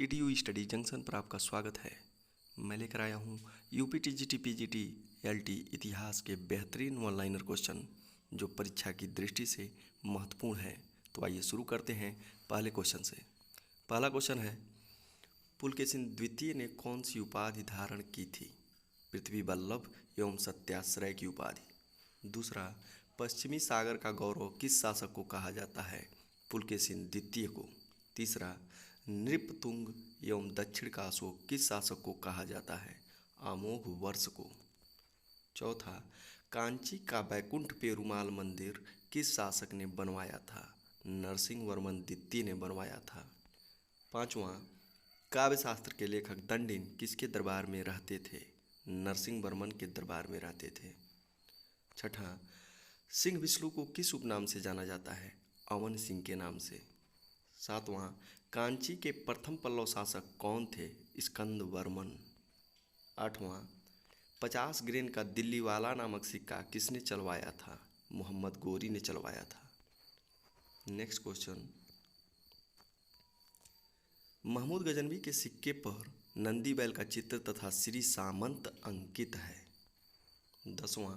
EDU study junction पर आपका स्वागत है। मैं लेकर आया हूँ यूपी टीजीटी पीजीटी एलटी इतिहास के बेहतरीन वन-लाइनर क्वेश्चन जो परीक्षा की दृष्टि से महत्वपूर्ण है। तो आइए शुरू करते हैं पहले क्वेश्चन से। पहला क्वेश्चन है, पुलकेशिन द्वितीय ने कौन सी उपाधि धारण की थी? पृथ्वी वल्लभ एवं सत्याश्रय की उपाधि। दूसरा, पश्चिमी सागर का गौरव किस शासक को कहा जाता है? पुलकेशिन द्वितीय को। तीसरा, नृपतुंग एवं दक्षिण का अशोक किस शासक को कहा जाता है? अमोघ वर्ष को। चौथा, कांची का वैकुंठ पेरुमाल मंदिर किस शासक ने बनवाया था? नरसिंह वर्मन द्वितीय ने बनवाया था। पांचवा, काव्य शास्त्र के लेखक दंडिन किसके दरबार में रहते थे? नरसिंह वर्मन के दरबार में रहते थे। छठा, सिंह विष्णु को किस उपनाम से जाना जाता है? अवन सिंह के नाम से। सातवां, कांची के प्रथम पल्लव शासक कौन थे? स्कंद वर्मन। आठवां, 50 ग्रेन का दिल्ली वाला नामक सिक्का किसने चलवाया था? मोहम्मद गोरी ने चलवाया था। नेक्स्ट क्वेश्चन, महमूद गजनवी के सिक्के पर नंदी बैल का चित्र तथा श्री सामंत अंकित है। 10वां,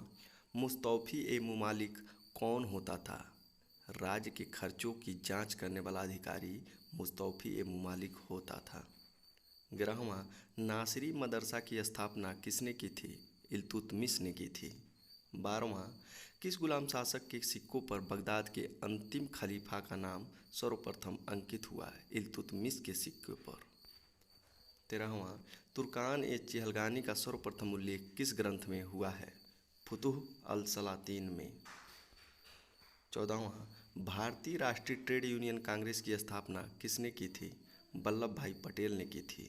मुस्तौफी ए मुमालिक कौन होता था? राज्य के खर्चों की जांच करने वाला अधिकारी मुस्तौफी ए मुमालिक होता था। 11वां, नासिरी मदरसा की स्थापना किसने की थी? इल्तुतमिश ने की थी। 12वां, किस गुलाम शासक के सिक्कों पर बगदाद के अंतिम खलीफा का नाम सर्वप्रथम अंकित हुआ है? इल्तुतमिश के सिक्के पर। 13वां, तुर्कान ए चहलगानी का सर्वप्रथम उल्लेख किस ग्रंथ में हुआ है? फुतुह अल सलातीन में। 14वां, भारतीय राष्ट्रीय ट्रेड यूनियन कांग्रेस की स्थापना किसने की थी? वल्लभ भाई पटेल ने की थी।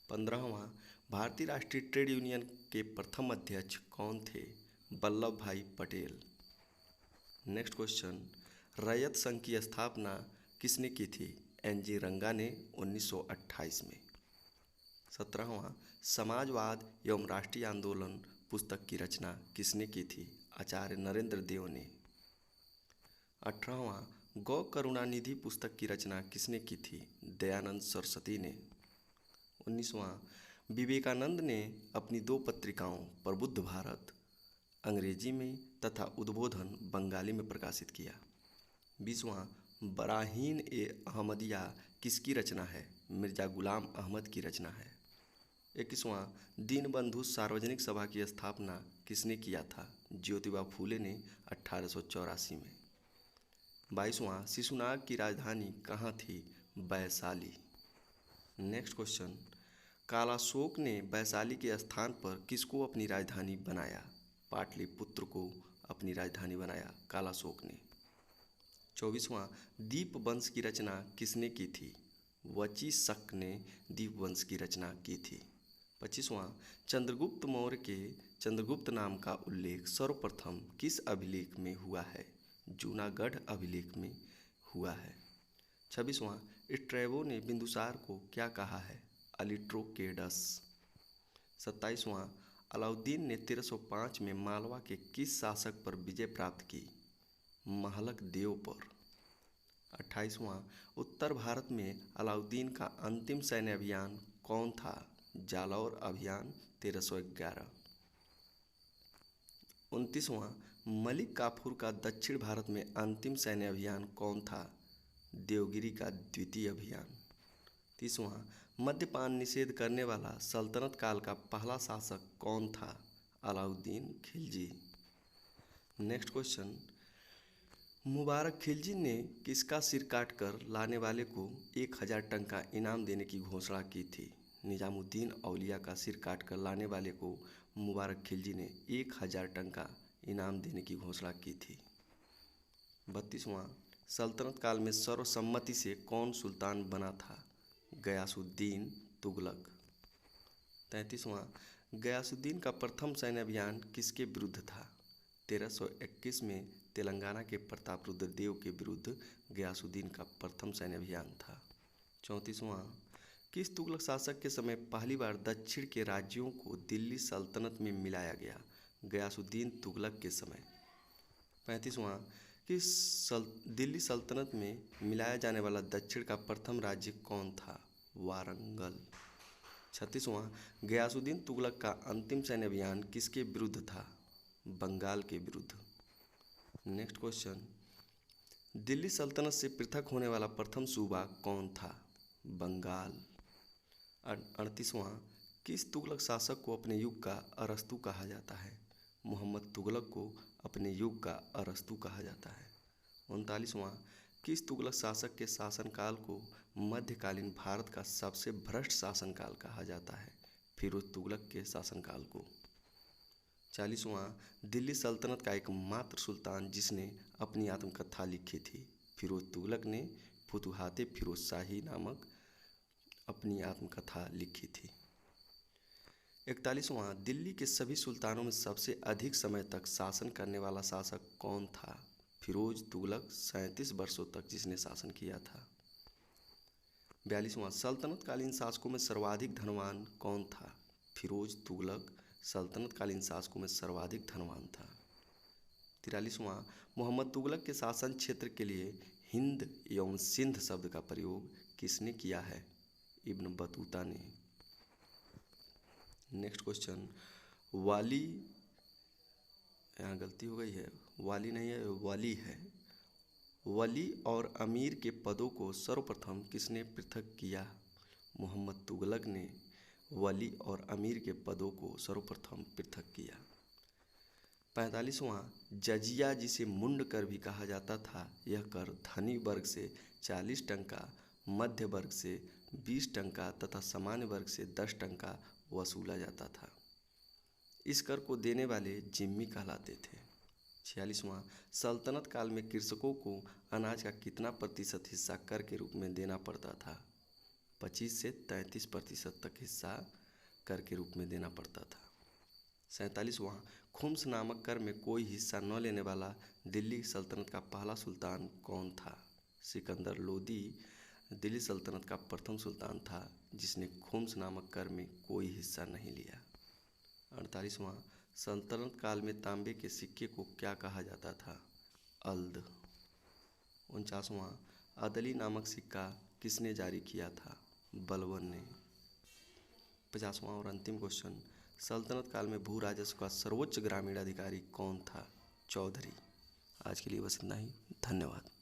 15वां, भारतीय राष्ट्रीय ट्रेड यूनियन के प्रथम अध्यक्ष कौन थे? वल्लभ भाई पटेल। नेक्स्ट क्वेश्चन, रैयत संघ की स्थापना किसने की थी? NG रंगा ने 1928 में। 17वां, समाजवाद एवं राष्ट्रीय आंदोलन पुस्तक की रचना किसने की थी? आचार्य नरेंद्र देव ने। 18वां, गौ करुणानिधि पुस्तक की रचना किसने की थी? दयानंद सरस्वती ने। 19वां, विवेकानंद ने अपनी 2 पत्रिकाओं प्रबुद्ध भारत अंग्रेजी में तथा उद्बोधन बंगाली में प्रकाशित किया। 20वां, बराहीन ए अहमदिया किसकी रचना है? मिर्जा गुलाम अहमद की रचना है। 21वां, दीनबंधु सार्वजनिक सभा की स्थापना किसने किया था? ज्योतिबा फूले ने 1884 में। 22वां, शिशुनाग की राजधानी कहाँ थी? वैशाली। नेक्स्ट क्वेश्चन, कालाशोक ने वैशाली के स्थान पर किसको अपनी राजधानी बनाया? पाटलिपुत्र को अपनी राजधानी बनाया कालाशोक ने। 24वां, दीपवंश की रचना किसने की थी? वचिशक ने दीपवंश की रचना की थी। 25वां, चंद्रगुप्त मौर्य के चंद्रगुप्त नाम का उल्लेख सर्वप्रथम किस अभिलेख में हुआ है? जूनागढ़ अभिलेख में हुआ है। 26वां, स्ट्रैबो ने बिंदुसार को क्या कहा है? अलिट्रोकेडस। 27वां, अलाउद्दीन ने 1305 में मालवा के किस शासक पर विजय प्राप्त की? महलक देव पर। 28वां, उत्तर भारत में अलाउद्दीन का अंतिम सैन्य अभियान कौन था? जालौर अभियान 1311। 29वां, मलिक काफूर का दक्षिण भारत में अंतिम सैन्य अभियान कौन था? देवगिरी का द्वितीय अभियान। 30वां, मद्यपान निषेध करने वाला सल्तनत काल का पहला शासक कौन था? अलाउद्दीन खिलजी। नेक्स्ट क्वेश्चन, मुबारक खिलजी ने किसका सिर काटकर लाने वाले को 1000 टन का इनाम देने की घोषणा की थी? निजामुद्दीन औलिया का सिर काटकर लाने वाले को मुबारक खिलजी ने 1000 टन का इनाम देने की घोषणा की थी। 32वां, सल्तनत काल में सर्वसम्मति से कौन सुल्तान बना था? गयासुद्दीन तुगलक। 33वां, गयासुद्दीन का प्रथम सैन्य अभियान किसके विरुद्ध था? 1321 में तेलंगाना के प्रतापरुद्र देव के विरुद्ध गयासुद्दीन का प्रथम सैन्य अभियान था। 34वां, किस तुगलक शासक के समय पहली बार दक्षिण के राज्यों को दिल्ली सल्तनत में मिलाया गया? गयासुद्दीन तुगलक के समय। 35वां, दिल्ली सल्तनत में मिलाया जाने वाला दक्षिण का प्रथम राज्य कौन था? वारंगल। 36वां, गयासुद्दीन तुगलक का अंतिम सैन्य अभियान किसके विरुद्ध था? बंगाल के विरुद्ध। नेक्स्ट क्वेश्चन, दिल्ली सल्तनत से पृथक होने वाला प्रथम सूबा कौन था? बंगाल। 38वां, किस तुगलक शासक को अपने युग का अरस्तु कहा जाता है? मोहम्मद तुगलक को अपने युग का अरस्तु कहा जाता है। 39वां, किस तुगलक शासक के शासनकाल को मध्यकालीन भारत का सबसे भ्रष्ट शासनकाल कहा जाता है? फिरोज तुगलक के शासनकाल को। 40वां, दिल्ली सल्तनत का एकमात्र सुल्तान जिसने अपनी आत्मकथा लिखी थी? फिरोज तुगलक ने फुतुहाते फिरोज शाही नामक अपनी आत्मकथा लिखी थी। 41वां, दिल्ली के सभी सुल्तानों में सबसे अधिक समय तक शासन करने वाला शासक कौन था? फिरोज तुगलक 37 वर्षों तक जिसने शासन किया था। 42वां, सल्तनतकालीन शासकों में सर्वाधिक धनवान कौन था? फिरोज तुगलक सल्तनतकालीन शासकों में सर्वाधिक धनवान था। 43वां, मोहम्मद तुगलक के शासन क्षेत्र के लिए हिंद एवं सिंध शब्द का प्रयोग किसने किया है? इब्न बतूता ने। नेक्स्ट क्वेश्चन, वाली, यहाँ गलती हो गई है, वाली नहीं है, वली है। वली और अमीर के पदों को सर्वप्रथम किसने पृथक किया? मोहम्मद तुगलक ने वली और अमीर के पदों को सर्वप्रथम पृथक किया। 45वां, जजिया जिसे मुंड कर भी कहा जाता था, यह कर धनी वर्ग से 40 टंका, मध्य वर्ग से 20 टंका तथा सामान्य वर्ग से 10 टंका वसूला जाता था। इस कर को देने वाले जिम्मी कहलाते थे। 46वां, सल्तनत काल में कृषकों को अनाज का कितना प्रतिशत हिस्सा कर के रूप में देना पड़ता था? 25 से 33% तक हिस्सा कर के रूप में देना पड़ता था। 47वां, खुम्स नामक कर में कोई हिस्सा न लेने वाला दिल्ली सल्तनत का पहला सुल्तान कौन था? सिकंदर लोदी दिल्ली सल्तनत का प्रथम सुल्तान था जिसने खुम्स नामक कर में कोई हिस्सा नहीं लिया। 48वां, सल्तनत काल में तांबे के सिक्के को क्या कहा जाता था? अल्द। 49वां, अदली नामक सिक्का किसने जारी किया था? बलबन ने। 50वां और अंतिम क्वेश्चन, सल्तनत काल में भू राजस्व का सर्वोच्च ग्रामीण अधिकारी कौन था? चौधरी। आज के लिए बस इतना ही, धन्यवाद।